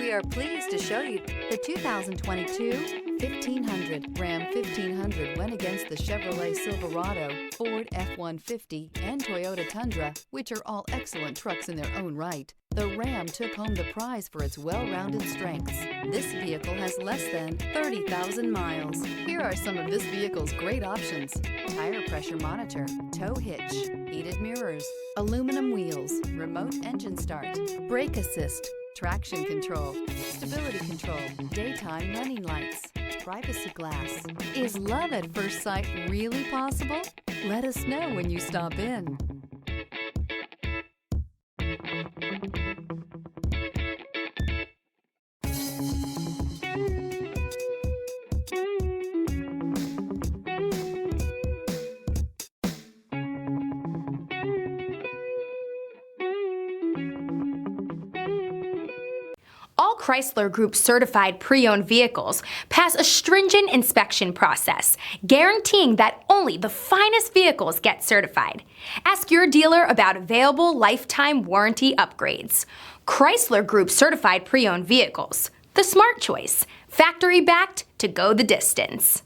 We are pleased to show you the 2022 1500. Ram 1500 went against the Chevrolet Silverado, Ford F-150, and Toyota Tundra, which are all excellent trucks in their own right. The Ram took home the prize for its well-rounded strengths. This vehicle has less than 30,000 miles. Here are some of this vehicle's great options: tire pressure monitor, tow hitch, heated mirrors, aluminum wheels, remote engine start, brake assist, traction control, stability control, daytime running lights, privacy glass. Is love at first sight really possible? Let us know when you stop in. All Chrysler Group certified pre-owned vehicles pass a stringent inspection process, guaranteeing that only the finest vehicles get certified. Ask your dealer about available lifetime warranty upgrades. Chrysler Group certified pre-owned vehicles, the smart choice, factory backed to go the distance.